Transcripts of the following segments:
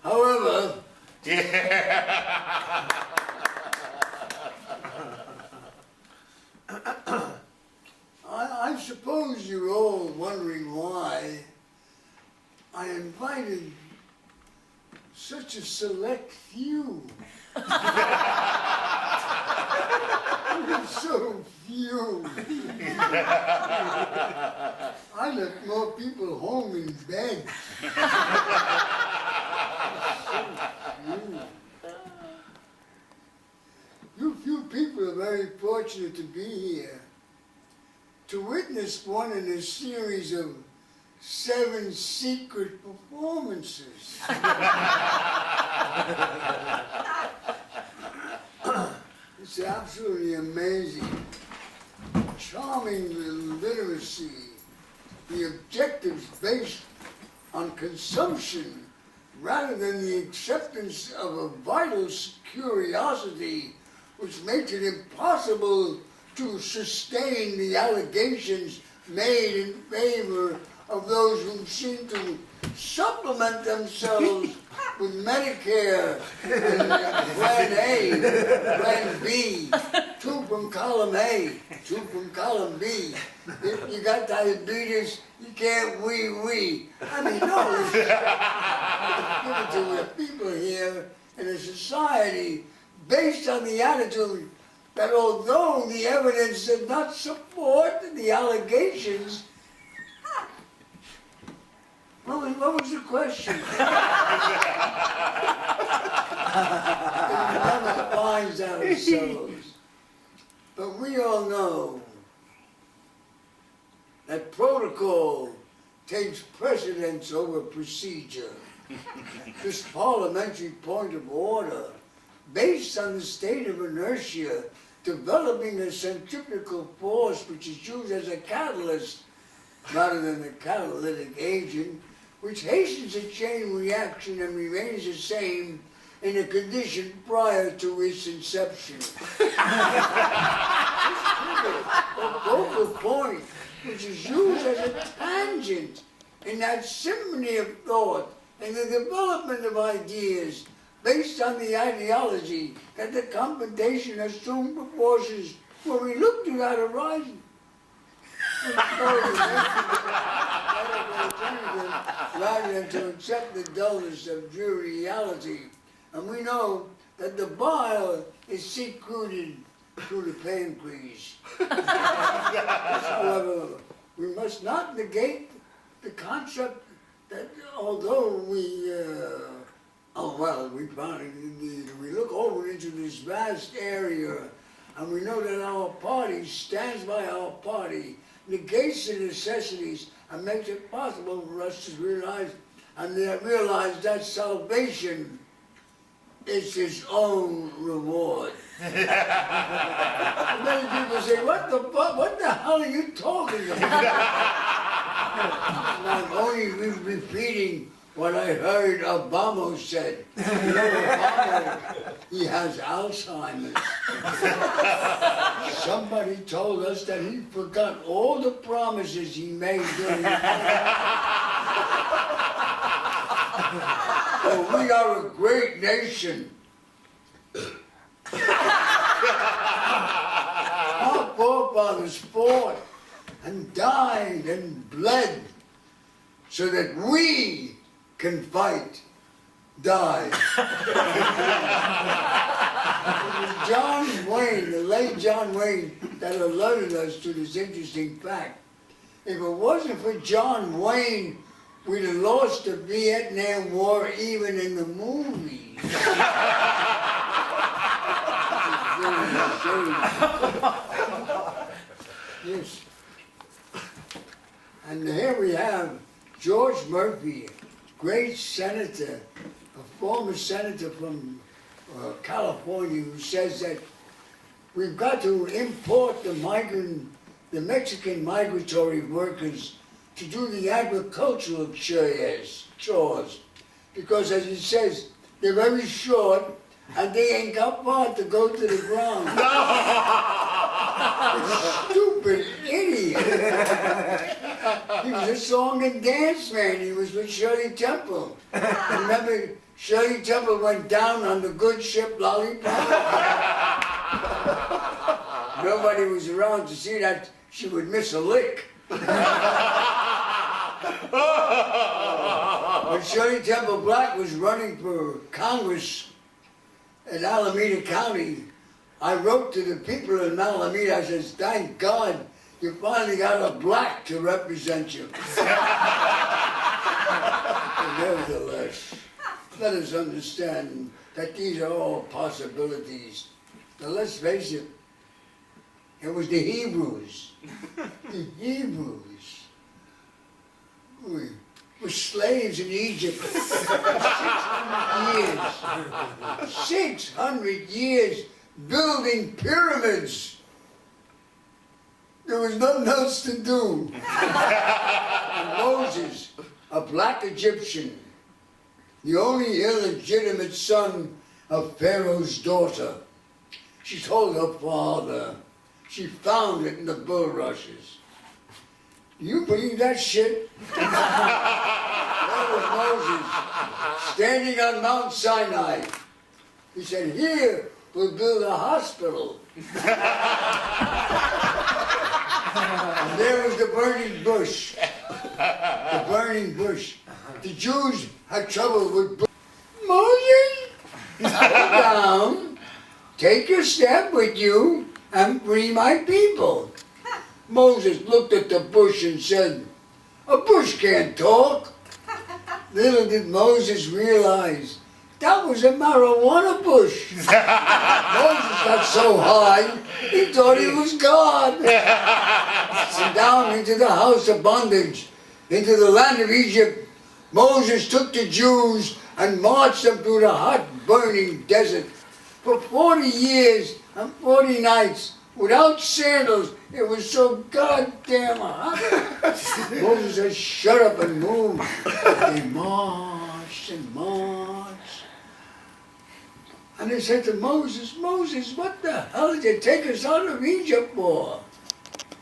However, I suppose you're all wondering why I invited such a select few. So few. I left more people home in bed. You few people are very fortunate to be here to witness one in a series of 7 secret performances. It's absolutely amazing. Charming literacy, the objectives based on consumption rather than the acceptance of a vital curiosity which makes it impossible to sustain the allegations made in favor of those who seem to supplement themselves with Medicare and Plan A, Plan B, 2 from column A, 2 from column B. If you got diabetes, you can't wee. I mean, no, it's given to the people here in a society based on the attitude that although the evidence does not support the allegations, what was the question? It never finds ourselves. But we all know that protocol takes precedence over procedure. This parliamentary point of order, based on the state of inertia, developing a centrifugal force which is used as a catalyst rather than a catalytic agent, which hastens a chain reaction and remains the same in a condition prior to its inception. A focal point which is used as a tangent in that symphony of thought and the development of ideas based on the ideology that the computation assumed proportions when we look to that horizon. Rather than to accept the dullness of dreary reality. And we know that the bile is secreted through the pancreas. However, we must not negate the concept that although we found it we look over into this vast area and we know that our party stands by our party, negates the necessities and makes it possible for us to realize that salvation is its own reward. Many people say, what the hell are you talking about? I'm only repeating what I heard Obama said. You know, Obama, he has Alzheimer's. Somebody told us that he forgot all the promises he made during the So we are a great nation. Our forefathers fought and died and bled so that we can fight, die. It was John Wayne, the late John Wayne, that alerted us to this interesting fact. If it wasn't for John Wayne, we'd have lost the Vietnam War even in the movies. Yes. And here we have George Murphy, great senator, a former senator from California, who says that we've got to import the Mexican migratory workers to do the agricultural chores. Because as it says, they're very short and they ain't got far to go to the ground. Stupid idiot. He was a song and dance man. He was with Shirley Temple. Remember, Shirley Temple went down on the good ship Lollipop? Nobody was around to see that. She would miss a lick. When Shirley Temple Black was running for Congress in Alameda County, I wrote to the people in Alameda, I said, thank God you finally got a black to represent you. Nevertheless, let us understand that these are all possibilities. Now let's face it, it was the Hebrews. The Hebrews were slaves in Egypt for 600 years. 600 years building pyramids. There was nothing else to do. And Moses, a black Egyptian, the only illegitimate son of Pharaoh's daughter, she told her father, she found it in the bulrushes. Do you believe that shit? That was Moses, standing on Mount Sinai. He said, here, we'll build a hospital. And there was the burning bush. The burning bush. The Jews had trouble with Moses, slow down, take your step with you, and free my people. Moses looked at the bush and said, a bush can't talk. Little did Moses realize that was a marijuana bush. Moses got so high, he thought he was God. And down into the house of bondage, into the land of Egypt, Moses took the Jews and marched them through the hot, burning desert. For 40 years and 40 nights, without sandals, it was so goddamn hot. Moses said, shut up and move. They marched and marched. And they said to Moses, Moses, what the hell did you take us out of Egypt for?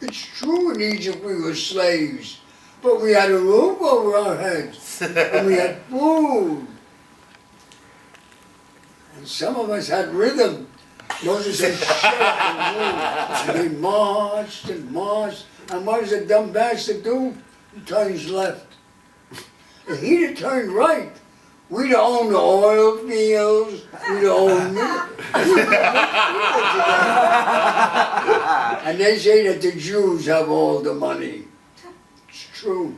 It's true in Egypt we were slaves, but we had a roof over our heads, and we had food. And some of us had rhythm. Moses said, shut up and move. And they marched and marched. And what does a dumb bastard do? He turns left. If he'd have turned right, we'd have owned the oil fields, we'd have owned and they say that the Jews have all the money. It's true.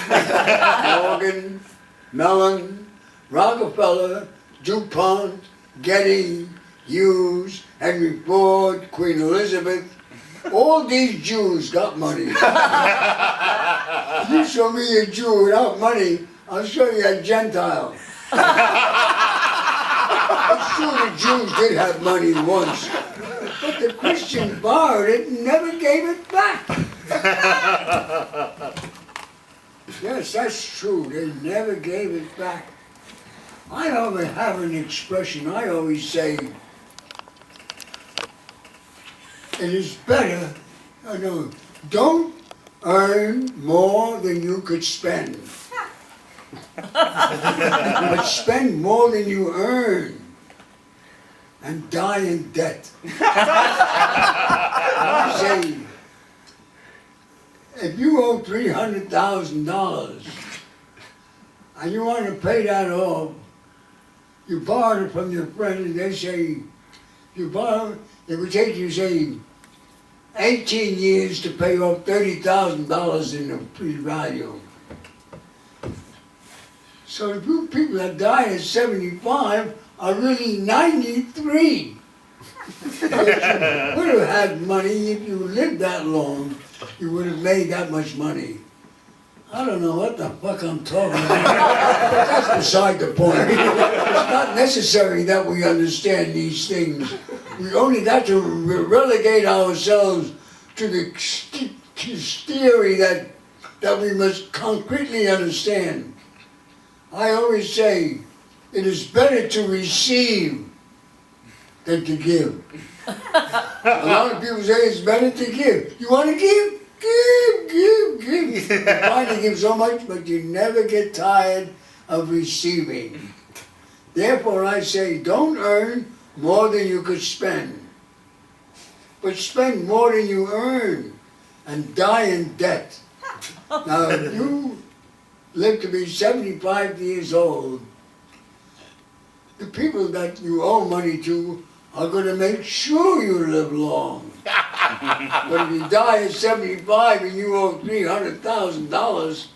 Morgan, Mellon, Rockefeller, DuPont, Getty, Hughes, Henry Ford, Queen Elizabeth, all these Jews got money. You show me a Jew without money, I'll show you a Gentile. It's true the Jews did have money once, but the Christians borrowed it and never gave it back. Yes, that's true, they never gave it back. I always have an expression, I always say, it is better, don't earn more than you could spend. But spend more than you earn and die in debt. I say, if you owe $300,000 and you want to pay that off, you borrowed it from your friend and they say, you borrow, it would take you, say, 18 years to pay off $30,000 in the value. So the people that die at 75 are really 93. If you would have had money, if you lived that long, you would have made that much money. I don't know what the fuck I'm talking about. That's beside the point. It's not necessary that we understand these things. We only got to relegate ourselves to the theory that that we must concretely understand. I always say, it is better to receive than to give. A lot of people say it's better to give. You want to give? Give. You try to give so much, but you never get tired of receiving. Therefore I say, don't earn more than you could spend, but spend more than you earn and die in debt. Now, if you live to be 75 years old, the people that you owe money to are going to make sure you live long. But if you die at 75 and you owe $300,000,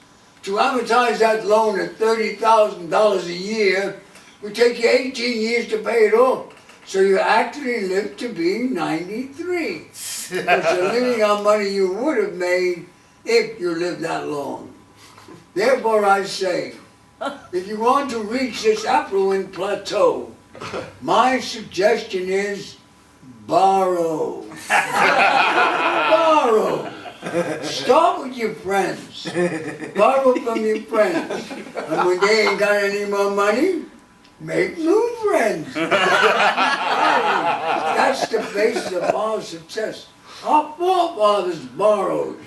to amortize that loan at $30,000 a year would take you 18 years to pay it off. So you actually live to be 93. Because you're living on money you would have made if you lived that long. Therefore I say, if you want to reach this affluent plateau, my suggestion is borrow. Borrow. Start with your friends. Borrow from your friends. And when they ain't got any more money, make new friends. That's the basis of our success. Our forefathers borrowed.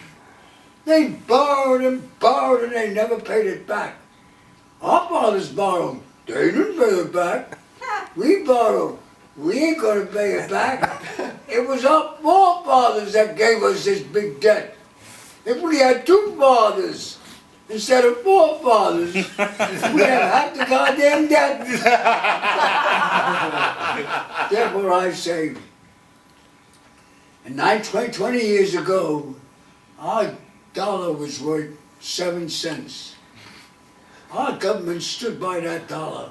They borrowed and they never paid it back. Our fathers borrowed. They didn't pay it back. We borrowed. We ain't gonna pay it back. It was our forefathers that gave us this big debt. If we had two fathers instead of forefathers, we'd have half the goddamn debt. Therefore I say, 20 years ago, our dollar was worth 7 cents. Our government stood by that dollar.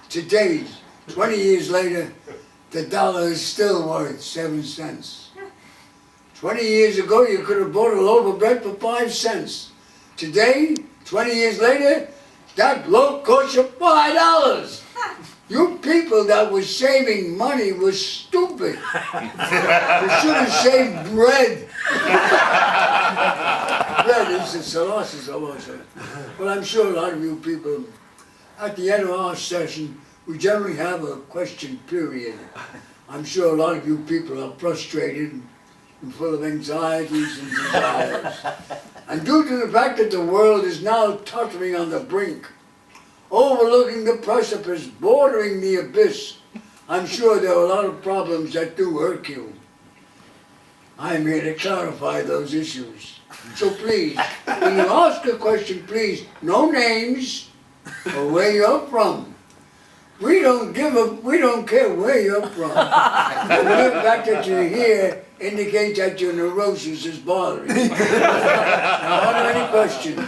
Today, 20 years later, the dollar is still worth 7 cents. 20 years ago, you could have bought a loaf of bread for 5 cents. Today, 20 years later, that loaf costs you $5. You people that were saving money were stupid. You should have saved bread. Bread is the sausage also. But I'm sure a lot of you people, at the end of our session, we generally have a question period. I'm sure a lot of you people are frustrated and full of anxieties and desires. And due to the fact that the world is now tottering on the brink, overlooking the precipice, bordering the abyss, I'm sure there are a lot of problems that do hurt you. I'm here to clarify those issues. So please, when you ask a question, please, no names or where you're from. We don't care where you're from. The mere fact that you're here indicates that your neurosis is bothering you. Now, are there any questions?